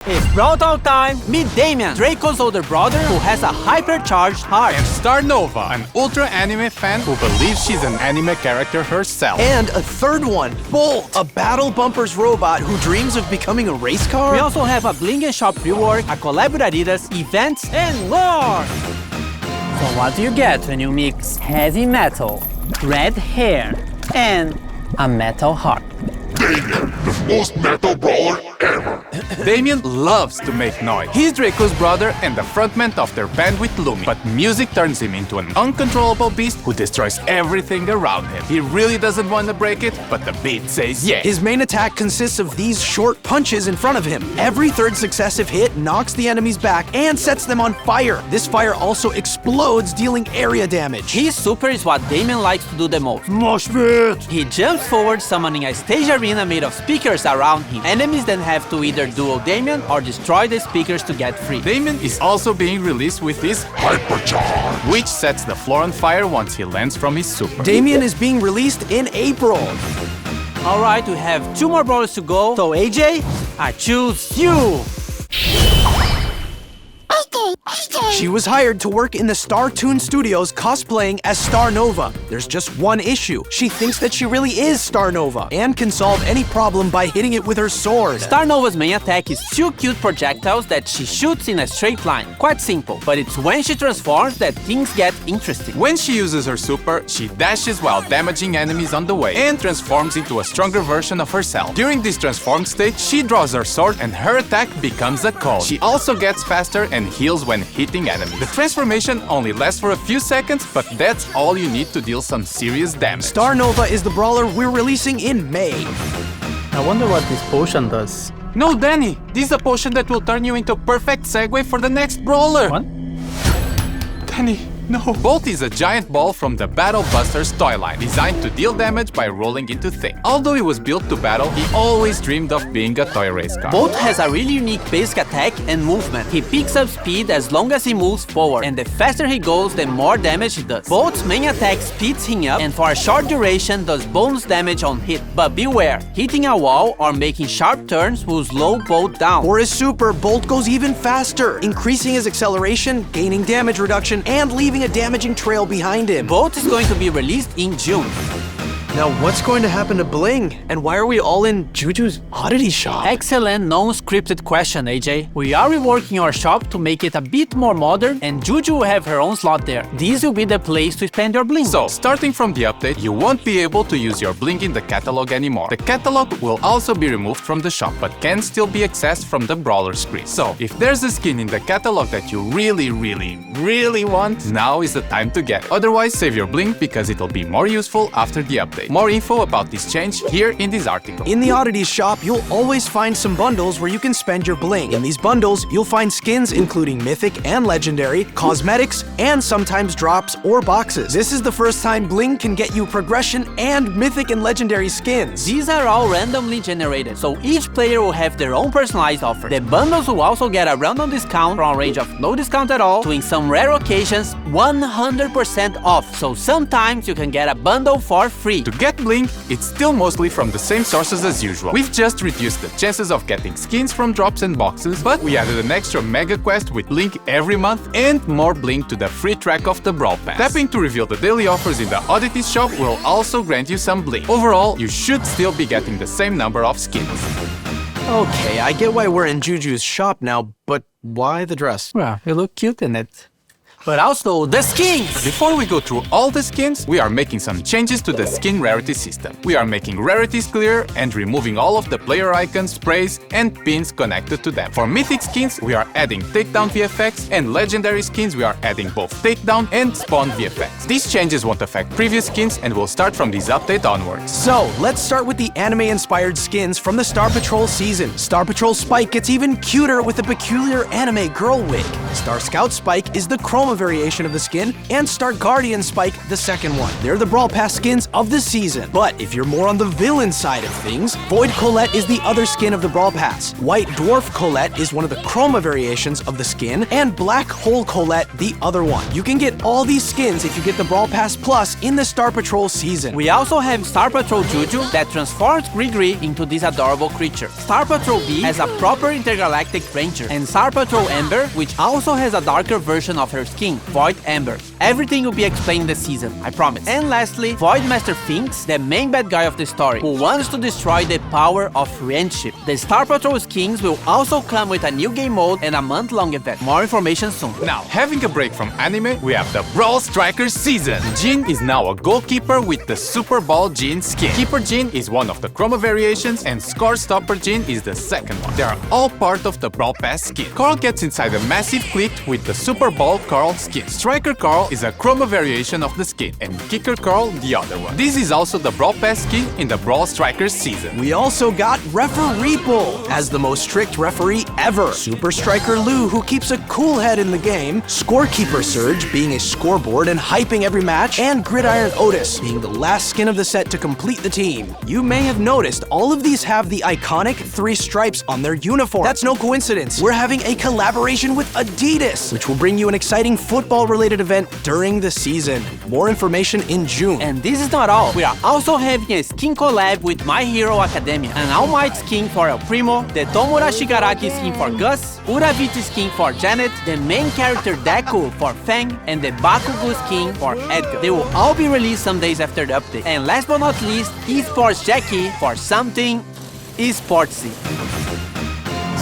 It's Brawl Talk time! Meet Damien, Draco's older brother who has a hypercharged heart. And Star Nova, an ultra anime fan who believes she's an anime character herself. And a third one, Bolt, a battle bumpers robot who dreams of becoming a race car. We also have a Bling & Shop rework, a collab with Adidas, events, and more! So what do you get when you mix heavy metal, red hair, and a metal heart? Damien, the most metal brawler ever. Damien loves to make noise. He's Draco's brother and the frontman of their band with Lumi. But music turns him into an uncontrollable beast who destroys everything around him. He really doesn't want to break it, but the beat says yes. His main attack consists of these short punches in front of him. Every third successive hit knocks the enemies back and sets them on fire. This fire also explodes, dealing area damage. His super is what Damien likes to do the most. Mosh pit! He jumps forward, summoning a stage arena made of speakers around him. Enemies then have to either duel Damien or destroy the speakers to get free. Damien is also being released with his Hypercharge, which sets the floor on fire once he lands from his super. Damien is being released in April. Alright, we have 2 more brawlers to go. So AJ, I choose you! She was hired to work in the Star Toon Studios cosplaying as Star Nova. There's just one issue. She thinks that she really is Star Nova and can solve any problem by hitting it with her sword. Star Nova's main attack is 2 cute projectiles that she shoots in a straight line. Quite simple, but it's when she transforms that things get interesting. When she uses her super, she dashes while damaging enemies on the way and transforms into a stronger version of herself. During this transformed state, she draws her sword and her attack becomes a cone. She also gets faster and heals when hitting enemies. The transformation only lasts for a few seconds, but that's all you need to deal some serious damage. Star Nova is the brawler we're releasing in May. I wonder what this potion does. No, Danny! This is a potion that will turn you into a perfect segue for the next brawler! What? Danny, no! Bolt is a giant ball from the Battle Busters toy line, designed to deal damage by rolling into things. Although he was built to battle, he always dreamed of being a toy race car. Bolt has a really unique basic attack and movement. He picks up speed as long as he moves forward, and the faster he goes, the more damage he does. Bolt's main attack speeds him up, and for a short duration does bonus damage on hit. But beware, hitting a wall or making sharp turns will slow Bolt down. For his super, Bolt goes even faster, increasing his acceleration, gaining damage reduction, and leaving a damaging trail behind him. Bolt is going to be released in June. Now what's going to happen to Bling? And why are we all in Juju's oddity shop? Excellent non-scripted question, AJ. We are reworking our shop to make it a bit more modern, and Juju will have her own slot there. This will be the place to spend your bling. So, starting from the update, you won't be able to use your bling in the catalog anymore. The catalog will also be removed from the shop, but can still be accessed from the brawler screen. So, if there's a skin in the catalog that you really want, now is the time to get it. Otherwise, save your bling because it'll be more useful after the update. More info about this change here in this article. In the oddities shop, you'll always find some bundles where you can spend your bling. In these bundles, you'll find skins including mythic and legendary, cosmetics, and sometimes drops or boxes. This is the first time bling can get you progression and mythic and legendary skins. These are all randomly generated, so each player will have their own personalized offer. The bundles will also get a random discount from a range of no discount at all to, in some rare occasions, 100% off. So sometimes you can get a bundle for free. To get bling, it's still mostly from the same sources as usual. We've just reduced the chances of getting skins from drops and boxes, but we added an extra mega quest with bling every month and more bling to the free track of the Brawl Pass. Tapping to reveal the daily offers in the oddities shop will also grant you some bling. Overall, you should still be getting the same number of skins. Okay, I get why we're in Juju's shop now, but why the dress? Well, you look cute in it. But also the skins! Before we go through all the skins, we are making some changes to the skin rarity system. We are making rarities clearer and removing all of the player icons, sprays, and pins connected to them. For mythic skins, we are adding takedown VFX, and legendary skins, we are adding both takedown and spawn VFX. These changes won't affect previous skins and will start from this update onwards. So, let's start with the anime-inspired skins from the Star Patrol season. Star Patrol Spike gets even cuter with a peculiar anime girl wig. Star Scout Spike is the chroma Chroma variation of the skin, and Star Guardian Spike, the second one. They're the Brawl Pass skins of the season. But if you're more on the villain side of things, Void Colette is the other skin of the Brawl Pass. White Dwarf Colette is one of the Chroma variations of the skin, and Black Hole Colette the other one. You can get all these skins if you get the Brawl Pass Plus in the Star Patrol season. We also have Star Patrol Juju that transforms Grigri into this adorable creature. Star Patrol B has a proper intergalactic ranger, and Star Patrol Amber, which also has a darker version of her skin, Void Amber. Everything will be explained this season, I promise. And lastly, Void Master Finks, the main bad guy of the story, who wants to destroy the power of friendship. The Star Patrol skins will also come with a new game mode and a month-long event. More information soon. Now, having a break from anime, we have the Brawl Strikers season. Jin is now a goalkeeper with the Super Ball Jin skin. Keeper Jin is one of the Chroma variations, and Score Stopper Jin is the second one. They are all part of the Brawl Pass skin. Carl gets inside a massive clique with the Super Ball Carl skin. Striker Carl is a Chroma variation of the skin, and Kicker Carl the other one. This is also the Brawl Pass skin in the Brawl Strikers season. We also got Referee Bull as the most strict referee ever. Super Striker Lou, who keeps a cool head in the game. Scorekeeper Surge, being a scoreboard and hyping every match. And Gridiron Otis, being the last skin of the set to complete the team. You may have noticed all of these have the iconic 3 stripes on their uniform. That's no coincidence. We're having a collaboration with Adidas, which will bring you an exciting football-related event during the season. More information in June. And this is not all. We are also having a skin collab with My Hero Academia. An All Might skin for El Primo, the Tomura Shigaraki skin for Gus, Uraviti skin for Janet, the main character Deku for Fang, and the Bakugo skin for Edgar. They will all be released some days after the update. And last but not least, Esports Jackie for something esportsy.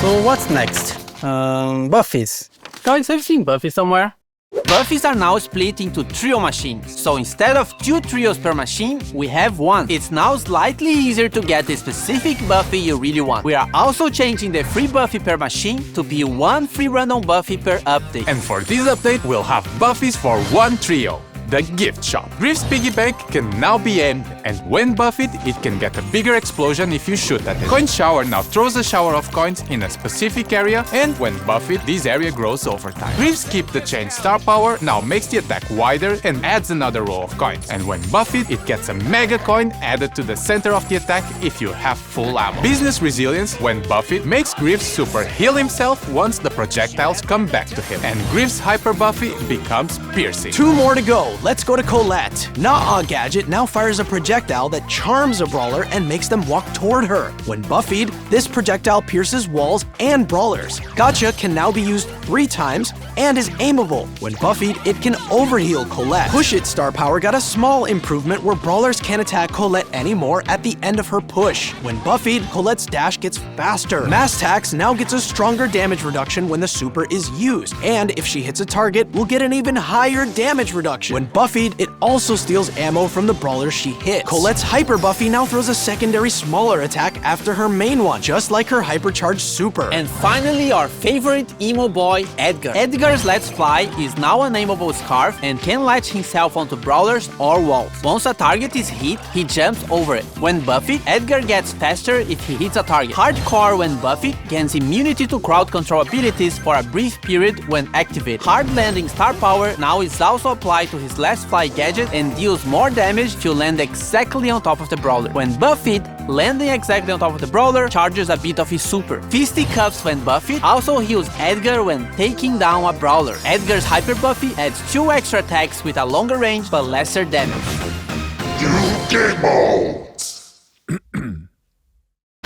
So what's next? Buffies. Guys, I've seen Buffy somewhere. Buffies are now split into trio machines, so instead of 2 trios per machine, we have 1. It's now slightly easier to get the specific Buffy you really want. We are also changing the free Buffy per machine to be 1 free random Buffy per update. And for this update, we'll have Buffies for 1 trio. The Gift Shop. Griff's piggy bank can now be aimed, and when buffed, it can get a bigger explosion if you shoot at it. Coin Shower now throws a shower of coins in a specific area, and when buffed, this area grows over time. Griff's Keep the Chain Star Power now makes the attack wider and adds another row of coins, and when buffed, it gets a Mega Coin added to the center of the attack if you have full ammo. Business Resilience, when buffed, makes Griff super heal himself once the projectiles come back to him, and Griff's Hyper Buffy becomes Piercing. 2 more to go. Let's go to Colette. Nah Gadget now fires a projectile that charms a brawler and makes them walk toward her. When buffied, this projectile pierces walls and brawlers. Gotcha can now be used 3 times and is aimable. When buffied, it can overheal Colette. Push It Star Power got a small improvement where brawlers can't attack Colette anymore at the end of her push. When buffied, Colette's dash gets faster. Mass Tax now gets a stronger damage reduction when the super is used, and if she hits a target, will get an even higher damage reduction. When buffied, it also steals ammo from the brawlers she hits. Colette's Hyper Buffy now throws a secondary smaller attack after her main one, just like her hypercharged super. And finally, our favorite emo boy, Edgar. Edgar's Let's Fly is now a nameable scarf and can latch himself onto brawlers or walls. Once a target is hit, he jumps over it. When buffed, Edgar gets faster if he hits a target. Hardcore, when buffed, gains immunity to crowd control abilities for a brief period when activated. Hard Landing Star Power now is also applied to his Let's Fly gadget and deals more damage to land exactly on top of the brawler. When buffed, landing exactly on top of the brawler charges a bit of his super. Fisticuffs, when buffed, also heals Edgar when taking down a brawler. Edgar's Hyper Buffy adds 2 extra attacks with a longer range but lesser damage. New game modes!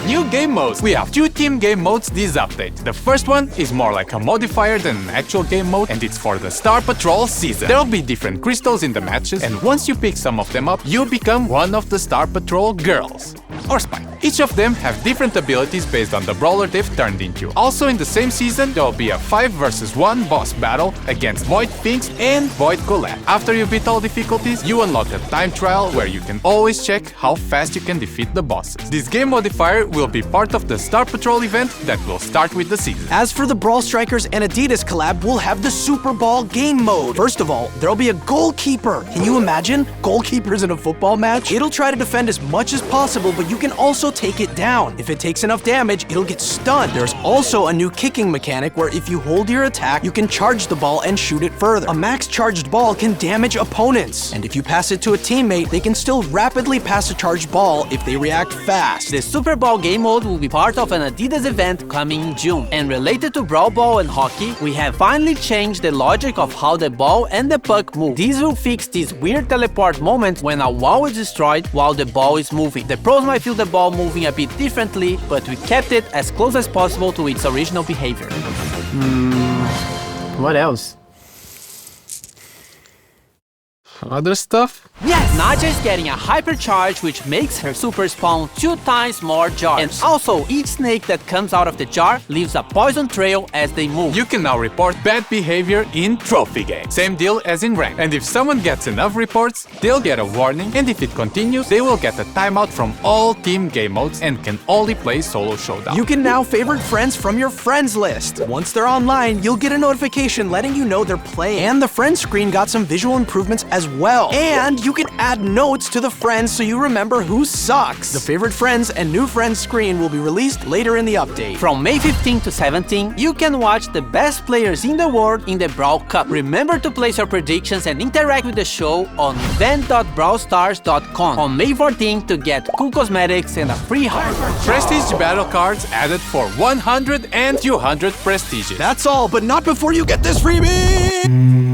New game modes! We have 2 team game modes this update. The first one is more like a modifier than an actual game mode, and it's for the Star Patrol season. There'll be different crystals in the matches, and once you pick some of them up, you become one of the Star Patrol girls. Or Spike. Each of them have different abilities based on the brawler they've turned into. Also in the same season, there'll be a 5 vs 1 boss battle against Void Finks and Void Colette. After you beat all difficulties, you unlock a time trial where you can always check how fast you can defeat the bosses. This game modifier will be part of the Star Patrol event that will start with the season. As for the Brawl Strikers and Adidas collab, we'll have the Super Ball game mode. First of all, there'll be a goalkeeper. Can you imagine? Goalkeepers in a football match? It'll try to defend as much as possible, but you can also will take it down. If it takes enough damage, it'll get stunned. There's also a new kicking mechanic where if you hold your attack, you can charge the ball and shoot it further. A max charged ball can damage opponents, and if you pass it to a teammate, they can still rapidly pass a charged ball if they react fast. The Super Ball game mode will be part of an Adidas event coming in June. And related to Brawl Ball and hockey, we have finally changed the logic of how the ball and the puck move. These will fix these weird teleport moments when a wall is destroyed while the ball is moving. The pros might feel the ball moving a bit differently, but we kept it as close as possible to its original behavior. What else? Other stuff? Yes! Nadja is getting a hypercharge which makes her super spawn 2 times more jars. And also, each snake that comes out of the jar leaves a poison trail as they move. You can now report bad behavior in trophy games. Same deal as in rank. And if someone gets enough reports, they'll get a warning, and if it continues, they will get a timeout from all team game modes and can only play solo showdown. You can now favorite friends from your friends list. Once they're online, you'll get a notification letting you know they're playing. And the friends screen got some visual improvements as well. And you can add notes to the friends so you remember who sucks. The favorite friends and new friends screen will be released later in the update. From May 15 to 17, you can watch the best players in the world in the Brawl Cup. Remember to place your predictions and interact with the show on event.brawlstars.com. On May 14 to get cool cosmetics and a free heart. Prestige battle cards added for 100 and 200 prestiges. That's all, but not before you get this freebie!